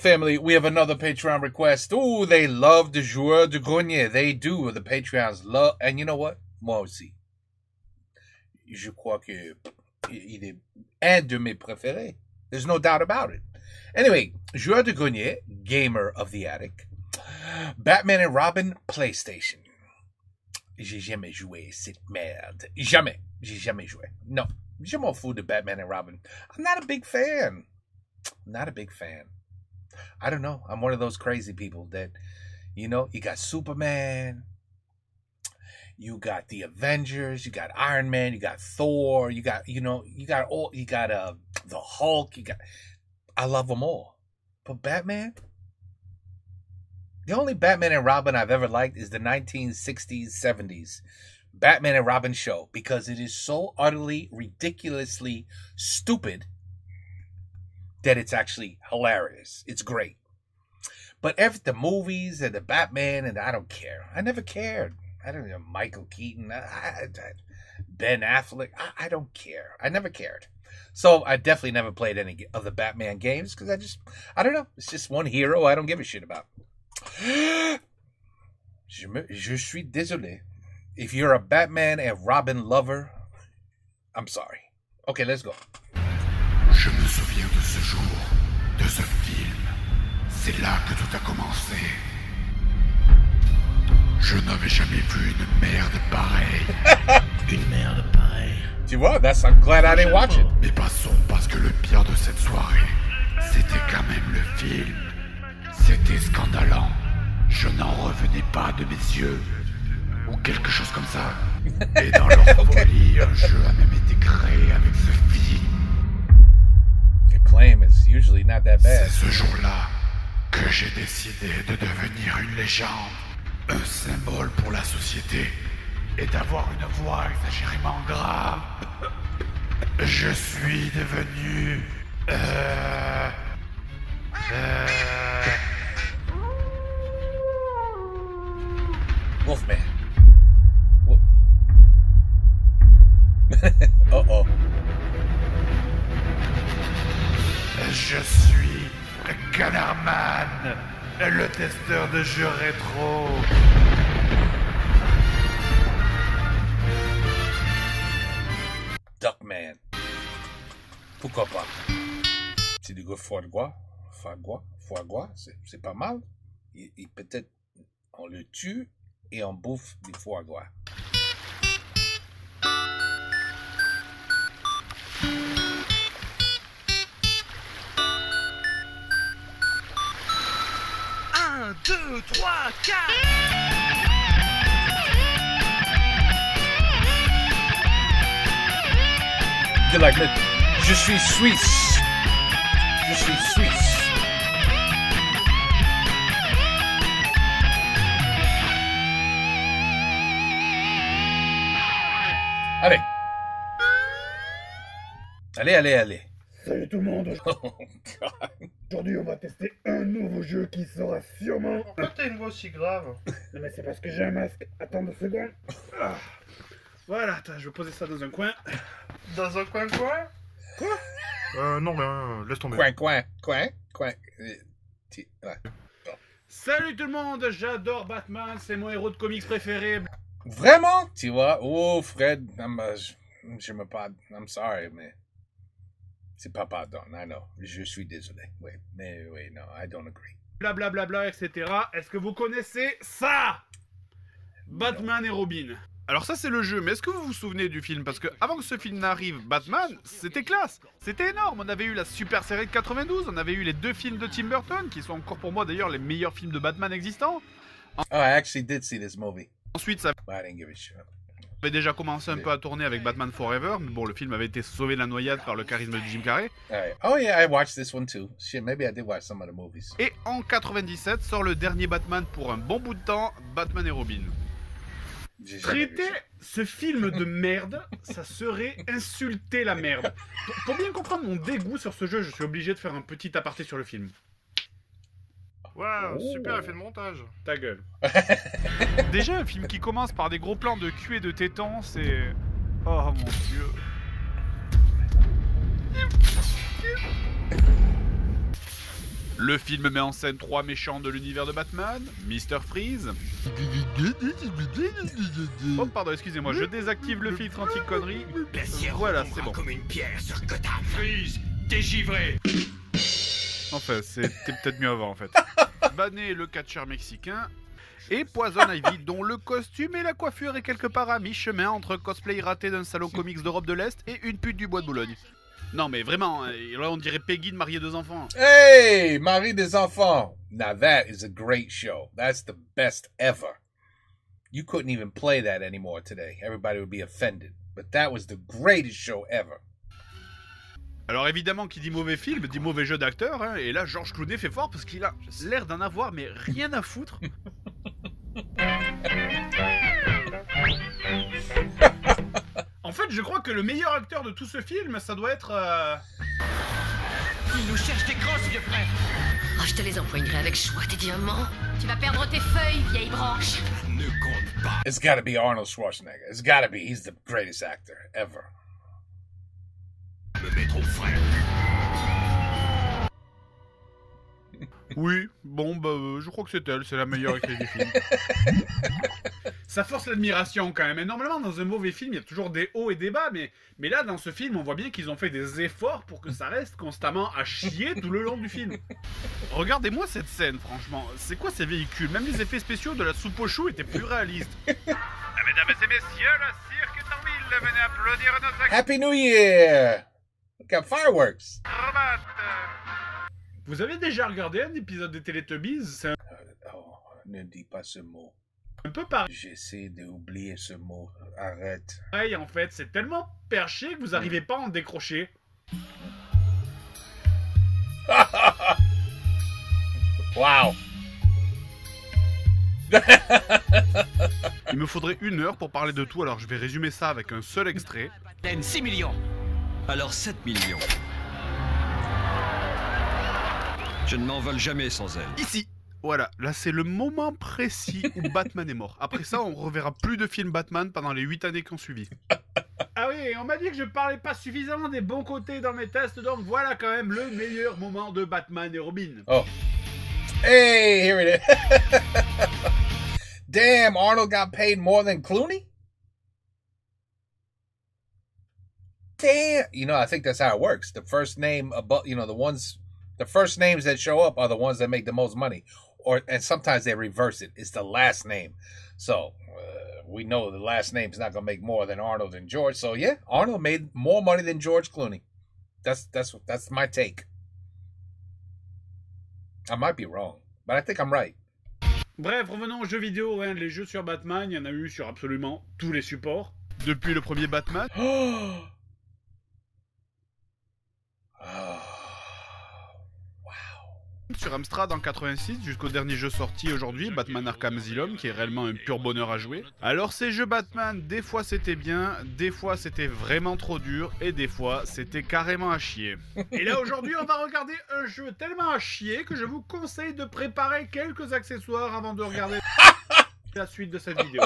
Family, we have another Patreon request. Oh, they love the Joueur de Grenier. They do. The Patreons love... And you know what? Moi aussi. Je crois que il est un de mes préférés. There's no doubt about it. Anyway, Joueur de Grenier, Gamer of the Attic, Batman and Robin, PlayStation. J'ai jamais joué cette merde. Jamais. J'ai jamais joué. Non. Je m'en fous de Batman and Robin. I'm not a big fan. Not a big fan. I don't know. I'm one of those crazy people that, you know, you got Superman, you got the Avengers, you got Iron Man, you got Thor, you got the Hulk, I love them all. But Batman, the only Batman and Robin I've ever liked is the 1960s, 70s Batman and Robin show, because it is so utterly, ridiculously stupid that it's actually hilarious. It's great. But the movies and the Batman, and I don't care. I never cared. I don't know, Michael Keaton, Ben Affleck. I don't care. I never cared. So I definitely never played any of the Batman games because I don't know. It's just one hero I don't give a shit about. Je suis désolé. If you're a Batman and Robin lover, I'm sorry. Okay, let's go. Je me souviens de ce jour, de ce film. C'est là que tout a commencé. Je n'avais jamais vu une merde pareille. Une merde pareille. Tu vois, I'm glad I didn't watch it. Mais passons, parce que le pire de cette soirée, c'était quand même le film. C'était scandalant. Je n'en revenais pas de mes yeux. Ou quelque chose comme ça. Et dans leur folie, un jeu a même été créé avec ce film. Claim is usually not that bad. C'est ce jour-là que j'ai décidé de devenir une légende, un symbole pour la société et d'avoir une voix exagérément grave. Je suis devenu... Wolfman. Uh-oh. Je suis Canardman, le testeur de jeux rétro. Duckman. Pourquoi pas? C'est du gars foie gras, c'est pas mal. Et peut-être on le tue et on bouffe du foie gras. Un, deux, trois, quatre. They're like, je suis suisse. Je suis suisse. Allez. Allez. Salut tout le monde. Oh, God. Aujourd'hui, on va tester un nouveau jeu qui sera sûrement... Pourquoi t'as une voix aussi grave? Non mais c'est parce que j'ai un masque. Attends 2 secondes. Ah. Voilà, attends, je vais poser ça dans un coin. Dans un coin quoi? Quoi? Non, rien, laisse tomber. Coin. Ouais. Salut tout le monde, j'adore Batman, c'est mon héros de comics préféré. Vraiment? Tu vois? Oh, Fred, je me pardonne. I'm sorry, mais... C'est pas pardon, I know. Je suis désolé. Oui, mais oui, non, I don't agree. Blablabla, etc. Est-ce que vous connaissez ça? Batman et Robin. Alors ça c'est le jeu, mais est-ce que vous vous souvenez du film? Parce que avant que ce film n'arrive, Batman, c'était classe, c'était énorme. On avait eu la super série de 92, on avait eu les 2 films de Tim Burton, qui sont encore pour moi d'ailleurs les meilleurs films de Batman existants. Oh, I actually did see this movie. Ensuite ça But I didn't give a shit. avait déjà commencé un peu à tourner avec Batman Forever, mais bon le film avait été sauvé de la noyade par le charisme de Jim Carrey. Right. Oh yeah, I watched this one too. Shit, maybe I did watch some of the movies. Et en 97 sort le dernier Batman pour un bon bout de temps, Batman et Robin. Traiter ce film de merde, ça serait insulter la merde. Pour bien comprendre mon dégoût sur ce jeu, je suis obligé de faire un petit aparté sur le film. Waouh, super effet de montage. Ta gueule. Déjà un film qui commence par des gros plans de cul et de tétons, c'est... Oh mon dieu. Le film met en scène 3 méchants de l'univers de Batman, Mr. Freeze... Oh pardon, excusez-moi, je désactive le filtre anti-connerie. Voilà, c'est bon. Comme une pierre sur Gotham. Freeze, t'es givré. Enfin, c'était peut-être mieux avant en fait. Banné, le catcheur mexicain, et Poison Ivy, dont le costume et la coiffure est quelque part à mi-chemin entre cosplay raté d'un salon comics d'Europe de l'Est et une pute du bois de Boulogne. Non mais vraiment, là on dirait Peggy de marier 2 enfants. Hey, Marie des Enfants. Now that is a great show. That's the best ever. You couldn't even play that anymore today. Everybody would be offended. But that was the greatest show ever. Alors évidemment, qui dit mauvais film, dit mauvais jeu d'acteur, hein, et là Georges Clooney fait fort parce qu'il a l'air d'en avoir mais rien à foutre. En fait, je crois que le meilleur acteur de tout ce film, ça doit être... Il nous cherche des grosses, vieux frère. Oh, je te les empoignerai avec choix, tes diamants. Tu vas perdre tes feuilles, vieille branche. Ne compte pas. It's gotta be Arnold Schwarzenegger. It's gotta be. He's the greatest actor ever. Me mettre au frère. Oui, bon bah je crois que c'est elle, c'est la meilleure actrice du film. Ça force l'admiration quand même. Et normalement, dans un mauvais film, il y a toujours des hauts et des bas. Mais là, dans ce film, on voit bien qu'ils ont fait des efforts pour que ça reste constamment à chier tout le long du film. Regardez-moi cette scène, franchement. C'est quoi ces véhicules? Même les effets spéciaux de la soupe aux choux étaient plus réalistes. Mesdames et messieurs, le cirque est en ville. Venez applaudir nos Happy New Year! Look at fireworks. acrobates. Vous avez déjà regardé un épisode des Teletubbies? C'est Oh, ne dis pas ce mot. un peu pareil J'essaie d'oublier ce mot. Arrête. en fait. C'est tellement perché que vous n'arrivez pas à en décrocher. Wow. Il me faudrait 1 heure pour parler de tout, alors je vais résumer ça avec un seul extrait. 6 millions. Alors 7 millions. Je ne m'envole jamais sans elle. Ici. Voilà, là c'est le moment précis où Batman est mort. Après ça, on reverra plus de films Batman pendant les 8 années qui ont suivi. Ah oui, on m'a dit que je parlais pas suffisamment des bons côtés dans mes tests, donc voilà quand même le meilleur moment de Batman et Robin. Oh. Hey, here it is. Damn, Arnold got paid more than Clooney? Damn. You know, I think that's how it works. The first name above, the first names that show up are the ones that make the most money. And sometimes they reverse it. It's the last name. So we know the last name's not going to make more than Arnold and George. So yeah, Arnold made more money than George Clooney. That's my take. I might be wrong, but I think I'm right. Bref, revenons aux jeux vidéo. Les jeux sur Batman, il y en a eu sur absolument tous les supports. Depuis le premier Batman, sur Amstrad en 86 jusqu'au dernier jeu sorti aujourd'hui, Batman Arkham Asylum, qui est réellement un pur bonheur à jouer. Alors ces jeux Batman, des fois c'était bien, des fois c'était vraiment trop dur, et des fois c'était carrément à chier. Et là aujourd'hui, on va regarder un jeu tellement à chier que je vous conseille de préparer quelques accessoires avant de regarder la suite de cette vidéo.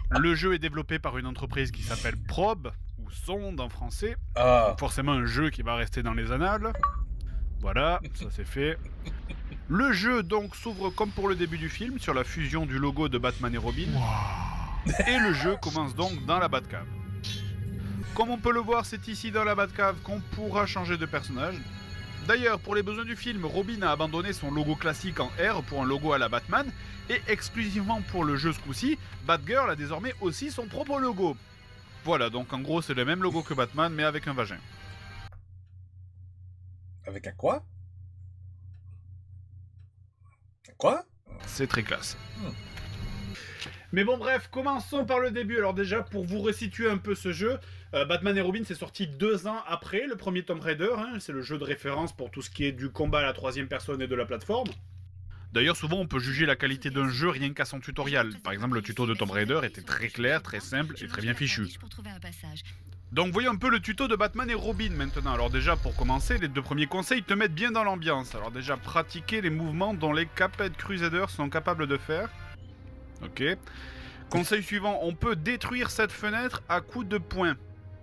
Le jeu est développé par une entreprise qui s'appelle Probe, ou Sonde en français. Forcément un jeu qui va rester dans les annales. Voilà, ça c'est fait. Le jeu donc s'ouvre comme pour le début du film sur la fusion du logo de Batman et Robin. Et le jeu commence donc dans la Batcave. Comme on peut le voir, c'est ici dans la Batcave qu'on pourra changer de personnage. D'ailleurs, pour les besoins du film, Robin a abandonné son logo classique en R pour un logo à la Batman. Et exclusivement pour le jeu ce coup-ci, Batgirl a désormais aussi son propre logo. Voilà, donc en gros c'est le même logo que Batman mais avec un vagin. Avec un quoi? Quoi? C'est très classe. Mais bon bref, commençons par le début. Alors déjà, pour vous resituer un peu ce jeu, Batman et Robin c'est sorti 2 ans après le premier Tomb Raider. C'est le jeu de référence pour tout ce qui est du combat à la 3e personne et de la plateforme. D'ailleurs, souvent on peut juger la qualité d'un jeu rien qu'à son tutoriel. Par exemple, le tuto de Tomb Raider était très clair, très simple et très bien fichu. Donc voyons un peu le tuto de Batman et Robin maintenant. Alors déjà, pour commencer, les 2 premiers conseils te mettent bien dans l'ambiance. Alors déjà, pratiquer les mouvements dont les Caped Crusaders sont capables de faire. Ok. Conseil suivant, on peut détruire cette fenêtre à coups de poing.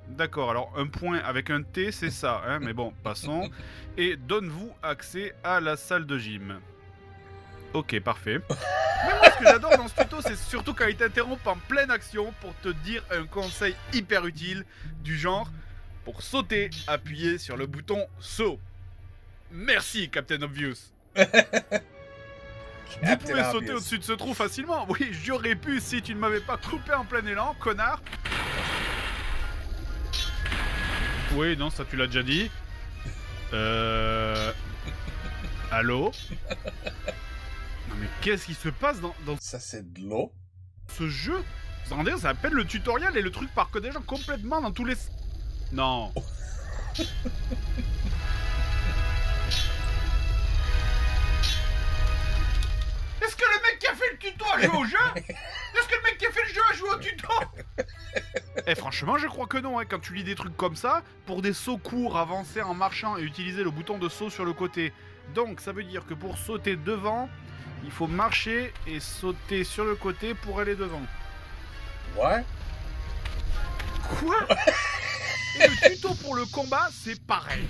D'accord, alors un point avec un T, c'est ça, hein, mais bon, passons. Et donne-vous accès à la salle de gym. Ok, parfait. Mais moi, ce que j'adore dans ce tuto, c'est surtout quand il t'interrompt en pleine action pour te dire un conseil hyper utile, du genre, pour sauter, appuyez sur le bouton saut. Merci, Captain Obvious. Vous pouvez sauter au-dessus de ce trou facilement. Oui, j'aurais pu si tu ne m'avais pas coupé en plein élan, connard. Oui, non, ça tu l'as déjà dit. Allô? Non mais qu'est-ce qui se passe dans Ça, c'est de l'eau. ce jeu? Vous vous rendez compte, ça appelle le tutoriel et le truc par que des gens complètement dans tous les... Non. Est-ce que le mec qui a fait le tuto a joué au jeu? Est-ce que le mec qui a fait le jeu a joué au tuto? Eh franchement je crois que non, hein. Quand tu lis des trucs comme ça, pour des sauts courts, avancer en marchant et utiliser le bouton de saut sur le côté. Donc ça veut dire que pour sauter devant, il faut marcher et sauter sur le côté pour aller devant. Ouais. Quoi? Et le tuto pour le combat, c'est pareil.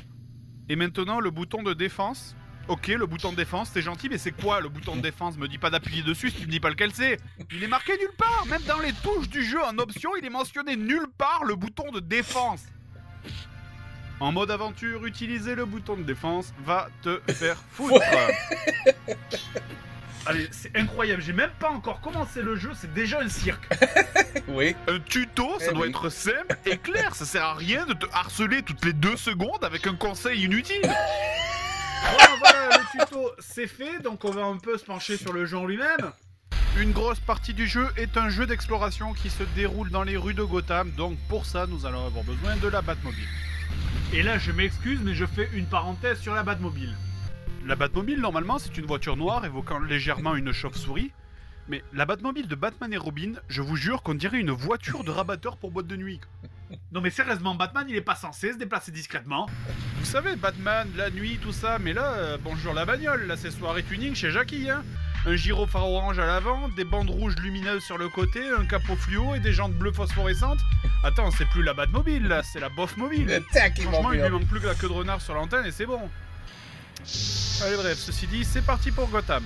Et maintenant le bouton de défense. Ok, le bouton de défense, c'est gentil, mais c'est quoi le bouton de défense? Me dis pas d'appuyer dessus si tu me dis pas lequel c'est. Il est marqué nulle part, même dans les touches du jeu en option, il est mentionné nulle part le bouton de défense. En mode aventure, utiliser le bouton de défense va te faire foutre. Allez, c'est incroyable, j'ai même pas encore commencé le jeu, c'est déjà un cirque. Oui. Un tuto, ça doit être simple et clair, ça sert à rien de te harceler toutes les 2 secondes avec un conseil inutile. Voilà, le tuto c'est fait, donc on va un peu se pencher sur le jeu en lui-même. Une grosse partie du jeu est un jeu d'exploration qui se déroule dans les rues de Gotham, donc pour ça nous allons avoir besoin de la Batmobile. Et là je m'excuse mais je fais une parenthèse sur la Batmobile. La Batmobile normalement c'est une voiture noire évoquant légèrement une chauve-souris, mais la Batmobile de Batman et Robin, je vous jure qu'on dirait une voiture de rabatteur pour boîte de nuit. Non mais sérieusement, Batman il est pas censé se déplacer discrètement. Vous savez, Batman, la nuit, tout ça, mais là, bonjour la bagnole, là c'est soirée tuning chez Jackie, hein. Un gyrophare orange à l'avant, des bandes rouges lumineuses sur le côté, un capot fluo et des jantes bleues phosphorescentes. Attends, c'est plus la Batmobile là, c'est la Bof-mobile. Franchement, il lui manque plus que la queue de renard sur l'antenne et c'est bon. Allez bref, ceci dit, c'est parti pour Gotham.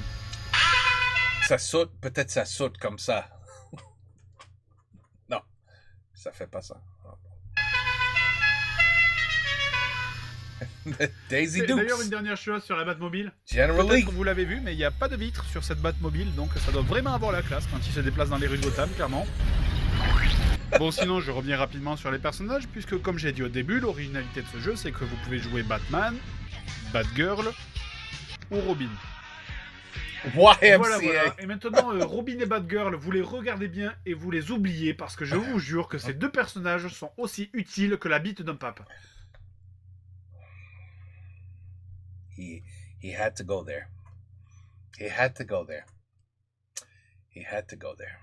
Ça saute, peut-être ça saute comme ça. Non, ça fait pas ça. Daisy Dukes. D'ailleurs, une dernière chose sur la Batmobile. Generally. Peut-être que vous l'avez vu, mais il n'y a pas de vitre sur cette Batmobile, donc ça doit vraiment avoir la classe quand il se déplace dans les rues de Gotham, clairement. Bon, sinon, je reviens rapidement sur les personnages, puisque comme j'ai dit au début, l'originalité de ce jeu, c'est que vous pouvez jouer Batman, Batgirl ou Robin. YMCA. Voilà. Et maintenant, Robin et Batgirl, vous les regardez bien et vous les oubliez, parce que je vous jure que ces 2 personnages sont aussi utiles que la bite d'un pape. He had to go there. He had to go there. He had to go there.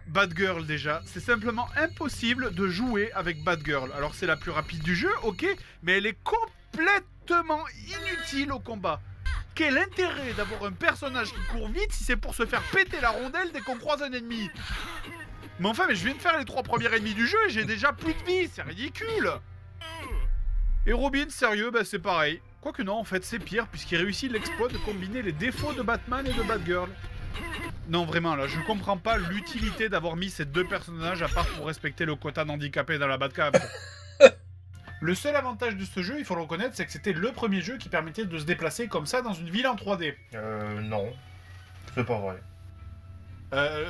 Batgirl déjà, c'est simplement impossible de jouer avec Batgirl. Alors c'est la plus rapide du jeu, ok, mais elle est complètement inutile au combat. Quel intérêt d'avoir un personnage qui court vite si c'est pour se faire péter la rondelle dès qu'on croise un ennemi? Mais enfin, mais je viens de faire les 3 premiers ennemis du jeu et j'ai déjà plus de vie, c'est ridicule. Et Robin, sérieux, bah c'est pareil. Quoique non, en fait c'est pire puisqu'il réussit l'exploit de combiner les défauts de Batman et de Batgirl. Non vraiment là, je comprends pas l'utilité d'avoir mis ces 2 personnages à part pour respecter le quota d'handicapés dans la Batcave. Le seul avantage de ce jeu, il faut le reconnaître, c'est que c'était le premier jeu qui permettait de se déplacer comme ça dans une ville en 3D. Non. C'est pas vrai.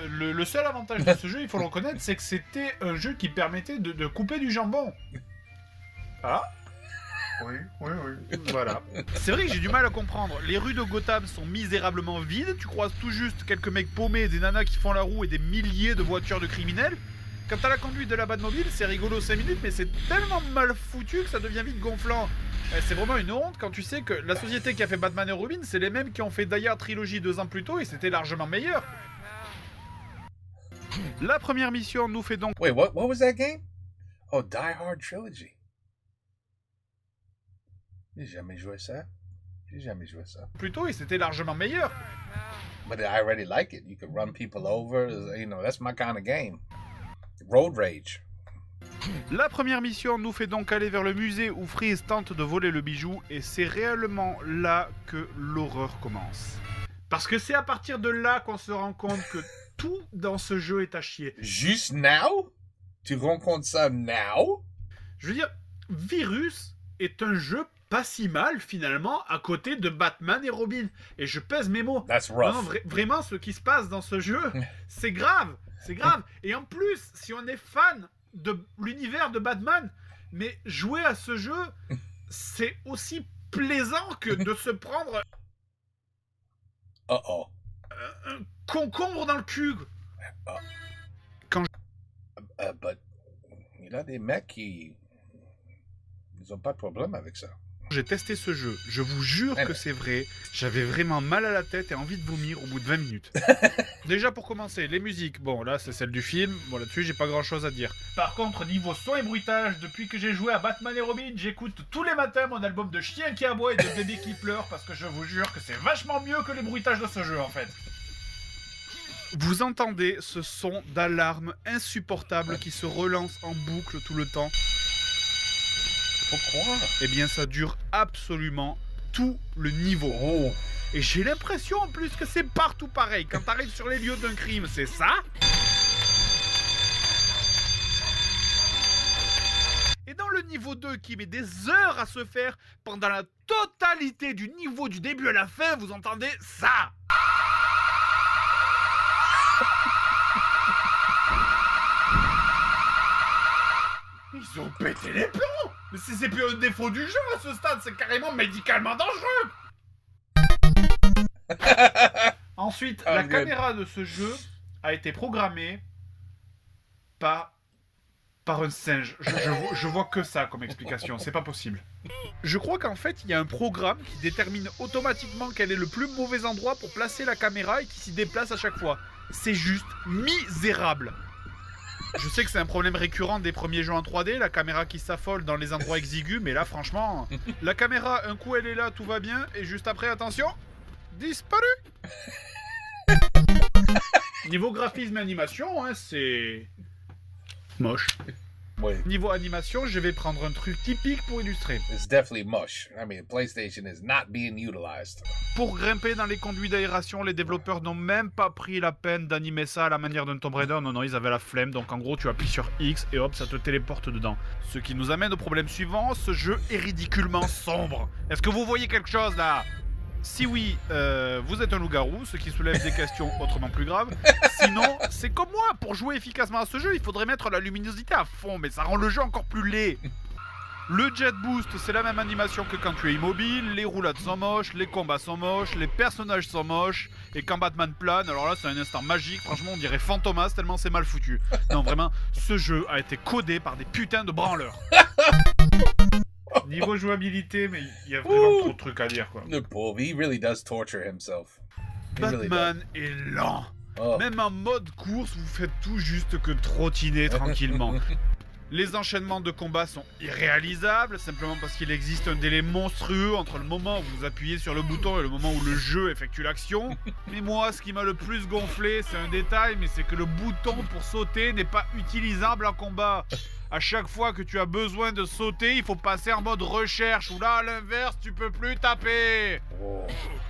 Le seul avantage de ce jeu, il faut le reconnaître, c'est que c'était un jeu qui permettait de couper du jambon. Ah. Oui. Voilà. C'est vrai que j'ai du mal à comprendre. Les rues de Gotham sont misérablement vides. Tu croises tout juste quelques mecs paumés, des nanas qui font la roue et des milliers de voitures de criminels. Quant à la conduite de la Batmobile, c'est rigolo 5 minutes, mais c'est tellement mal foutu que ça devient vite gonflant. C'est vraiment une honte quand tu sais que la société qui a fait Batman et Robin, c'est les mêmes qui ont fait Die Hard Trilogy 2 ans plus tôt et c'était largement meilleur. La première mission nous fait donc... Wait, what was that game? Oh, Die Hard Trilogy. J'ai jamais joué ça. Plus tôt et c'était largement meilleur. But I already like it. You can run people over. You know, that's my kind of game. Road Rage. La première mission nous fait donc aller vers le musée où Freeze tente de voler le bijou et c'est réellement là que l'horreur commence. Parce que c'est à partir de là qu'on se rend compte que tout dans ce jeu est à chier. Juste now? Tu rencontres ça now? Je veux dire, Virus est un jeu pas si mal finalement à côté de Batman et Robin. Et je pèse mes mots. That's rough. Non, vraiment, ce qui se passe dans ce jeu, c'est grave. C'est grave. Et en plus, si on est fan de l'univers de Batman, mais jouer à ce jeu, c'est aussi plaisant que de se prendre un concombre dans le cul. But il y a des mecs qui... Ils ont pas de problème avec ça. J'ai testé ce jeu, je vous jure que c'est vrai, j'avais vraiment mal à la tête et envie de vomir au bout de 20 minutes. Déjà pour commencer, les musiques, bon là c'est celle du film, bon là-dessus j'ai pas grand chose à dire. Par contre niveau son et bruitage, depuis que j'ai joué à Batman et Robin, j'écoute tous les matins mon album de chien qui aboie et de bébé qui pleure parce que je vous jure que c'est vachement mieux que les bruitages de ce jeu en fait. Vous entendez ce son d'alarme insupportable qui se relance en boucle tout le temps. Pourquoi? Eh bien ça dure absolument tout le niveau. Oh. Et j'ai l'impression en plus que c'est partout pareil. Quand t'arrives sur les lieux d'un crime, c'est ça. Et dans le niveau 2 qui met des heures à se faire, pendant la totalité du niveau du début à la fin, vous entendez ça. Ils ont pété les plombs. Mais c'est plus un défaut du jeu à ce stade, c'est carrément médicalement dangereux. Ensuite, la caméra de ce jeu a été programmée par un singe. Je vois que ça comme explication, c'est pas possible. Je crois qu'en fait, il y a un programme qui détermine automatiquement quel est le plus mauvais endroit pour placer la caméra et qui s'y déplace à chaque fois. C'est juste misérable. Je sais que c'est un problème récurrent des premiers jeux en 3D, la caméra qui s'affole dans les endroits exigus, mais là franchement, la caméra, un coup elle est là, tout va bien, et juste après, attention, disparu. Niveau graphisme et animation, hein, c'est moche. Oui. Niveau animation, je vais prendre un truc typique pour illustrer. It's definitely mush. I mean, PlayStation is not being utilized. Pour grimper dans les conduits d'aération, les développeurs n'ont même pas pris la peine d'animer ça à la manière d'un Tomb Raider. Non, ils avaient la flemme. Donc en gros, tu appuies sur X et hop, ça te téléporte dedans. Ce qui nous amène au problème suivant. Ce jeu est ridiculement sombre. Est-ce que vous voyez quelque chose là? Si oui, vous êtes un loup-garou, ce qui soulève des questions autrement plus graves. Sinon, c'est comme moi, pour jouer efficacement à ce jeu, il faudrait mettre la luminosité à fond, mais ça rend le jeu encore plus laid. Le jet boost, c'est la même animation que quand tu es immobile, les roulades sont moches, les combats sont moches, les personnages sont moches, et quand Batman plane, alors là c'est un instant magique, franchement on dirait Fantomas tellement c'est mal foutu. Non vraiment, ce jeu a été codé par des putains de branleurs. Niveau jouabilité, mais il y a vraiment trop de trucs à dire quoi. The pauvre, he really does torture himself. He really Batman est lent. Oh. Même en mode course, vous faites tout juste que trottiner tranquillement. Les enchaînements de combat sont irréalisables, simplement parce qu'il existe un délai monstrueux entre le moment où vous appuyez sur le bouton et le moment où le jeu effectue l'action. Mais moi, ce qui m'a le plus gonflé, c'est un détail, mais c'est que le bouton pour sauter n'est pas utilisable en combat. À chaque fois que tu as besoin de sauter, il faut passer en mode recherche, ou là, à l'inverse, tu peux plus taper.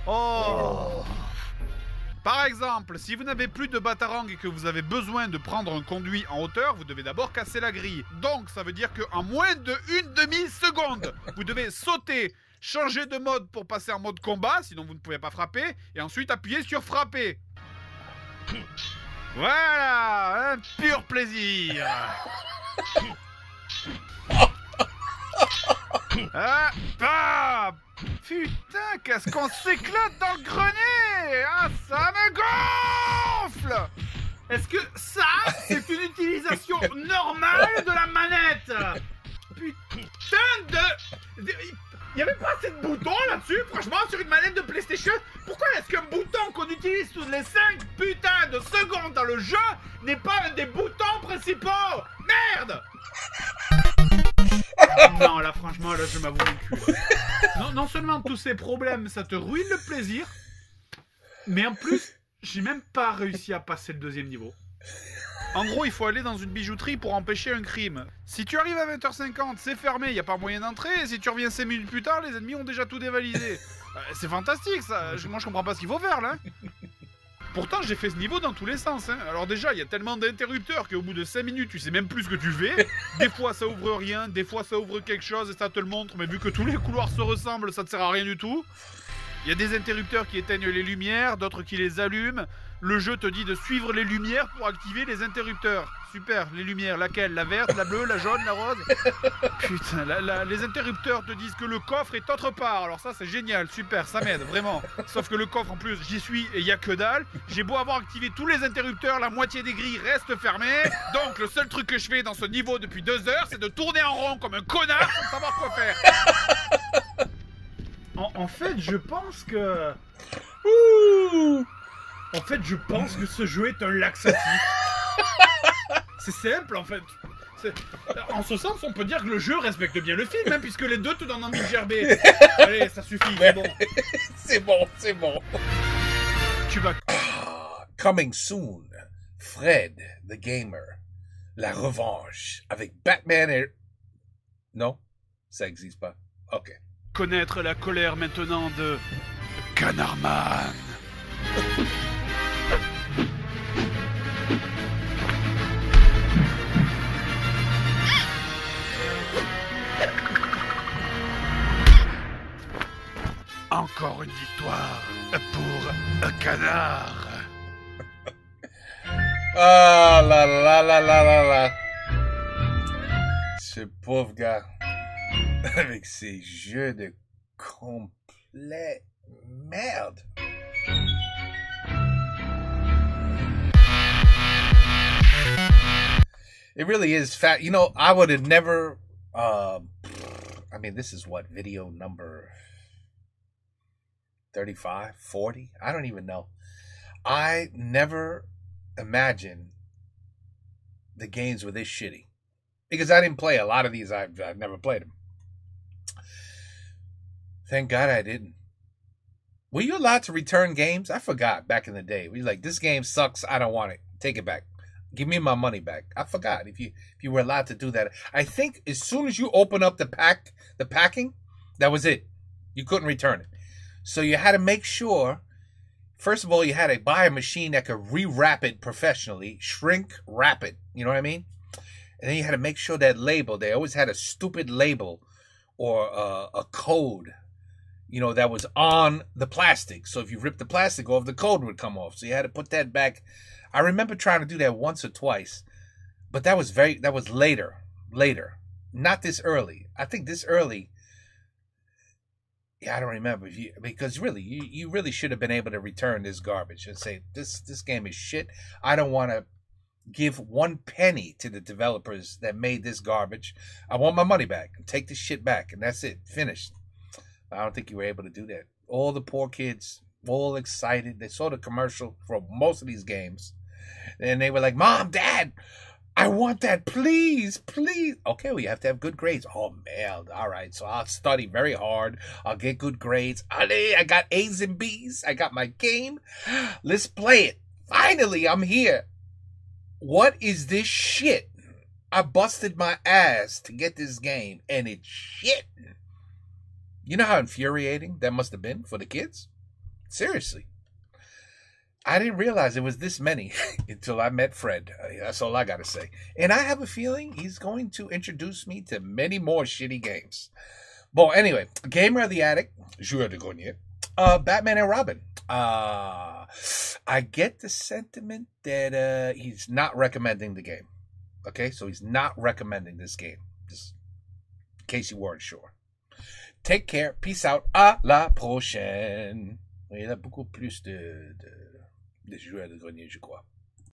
Oh. Par exemple, si vous n'avez plus de batarang et que vous avez besoin de prendre un conduit en hauteur, vous devez d'abord casser la grille. Donc, ça veut dire qu'en moins d'une demi-seconde, vous devez sauter, changer de mode pour passer en mode combat, sinon vous ne pouvez pas frapper, et ensuite appuyer sur frapper. Voilà, un pur plaisir. Putain, qu'est-ce qu'on s'éclate dans le grenier. Ah, ça me gonfle. Est-ce que ça, c'est une utilisation normale de la manette? Putain de... Il n'y avait pas assez de boutons là-dessus, franchement, sur une manette de PlayStation. Pourquoi est-ce qu'un bouton qu'on utilise toutes les 5 putains de secondes dans le jeu n'est pas un des boutons principaux? Merde! Non, là, franchement, là, je m'avoue le cul. Non seulement tous ces problèmes, ça te ruine le plaisir, mais en plus, j'ai même pas réussi à passer le deuxième niveau. En gros, il faut aller dans une bijouterie pour empêcher un crime. Si tu arrives à 20h50, c'est fermé, y a pas moyen d'entrer. Et si tu reviens 5 minutes plus tard, les ennemis ont déjà tout dévalisé. C'est fantastique ça. Moi, je comprends pas ce qu'il faut faire là. Pourtant, j'ai fait ce niveau dans tous les sens. Hein. Alors déjà, il y a tellement d'interrupteurs qu'au bout de 5 minutes, tu sais même plus ce que tu fais. Des fois, ça ouvre rien, des fois, ça ouvre quelque chose et ça te le montre. Mais vu que tous les couloirs se ressemblent, ça ne sert à rien du tout. Il y a des interrupteurs qui éteignent les lumières, d'autres qui les allument. Le jeu te dit de suivre les lumières pour activer les interrupteurs. Super, les lumières, laquelle? La verte, la bleue, la jaune, la rose? Putain, les interrupteurs te disent que le coffre est autre part. Alors ça, c'est génial, super, ça m'aide, vraiment. Sauf que le coffre, en plus, j'y suis et il y a que dalle. J'ai beau avoir activé tous les interrupteurs, la moitié des grilles restent fermées. Donc, le seul truc que je fais dans ce niveau depuis 2 heures, c'est de tourner en rond comme un connard sans savoir quoi faire. En fait, je pense que... En fait, je pense que ce jeu est un laxatif. C'est simple, en fait. En ce sens, on peut dire que le jeu respecte bien le film, hein, puisque les deux te donnent envie de gerber. Allez, ça suffit, c'est bon. C'est bon, c'est bon. Tu vas... Coming soon, Fred, the Gamer. La revanche avec Batman et... Non, ça existe pas. Ok. connaître la colère maintenant de... Canardman. Encore une victoire pour un canard. Ah là là là là là là. Ce pauvre gars. Avec ses jeux de complète merde. It really is fat. You know, I would have never... I mean, this is what, video number 35, 40? I don't even know. I never imagined the games were this shitty. Because I didn't play a lot of these. I've never played them. Thank God I didn't. Were you allowed to return games? I forgot back in the day. We were like, this game sucks. I don't want it. Take it back. Give me my money back. I forgot if you were allowed to do that. I think as soon as you open up the packing, that was it. You couldn't return it. So you had to make sure, first of all, you had to buy a machine that could rewrap it professionally, shrink wrap it. You know what I mean? And then you had to make sure that label, they always had a stupid label or a code, you know, that was on the plastic. So if you ripped the plastic off, the code would come off. So you had to put that back. I remember trying to do that once or twice, but that was later, not this early. I think this early, yeah, I don't remember, because really, you really should have been able to return this garbage and say, this game is shit. I don't want to give 1 penny to the developers that made this garbage. I want my money back. Take this shit back, and that's it. Finished. I don't think you were able to do that. All the poor kids, all excited. They saw the commercial for most of these games, and they were like, Mom, Dad, I want that, please, please. Okay, well, you have to have good grades. Oh, man, all right, so I'll study very hard. I'll get good grades. Allez, I got A's and B's. I got my game. Let's play it. Finally, I'm here. What is this shit? I busted my ass to get this game, and it's shit. You know how infuriating that must have been for the kids? Seriously. I didn't realize it was this many until I met Fred. That's all I got to say. And I have a feeling he's going to introduce me to many more shitty games. Bon, anyway, Gamer of the Attic, Joueur de Grenier, Batman and Robin. I get the sentiment that he's not recommending the game. Okay, so he's not recommending this game. Just in case you weren't sure. Take care. Peace out. À la prochaine. Il y a beaucoup plus de joueurs de grenier, je crois.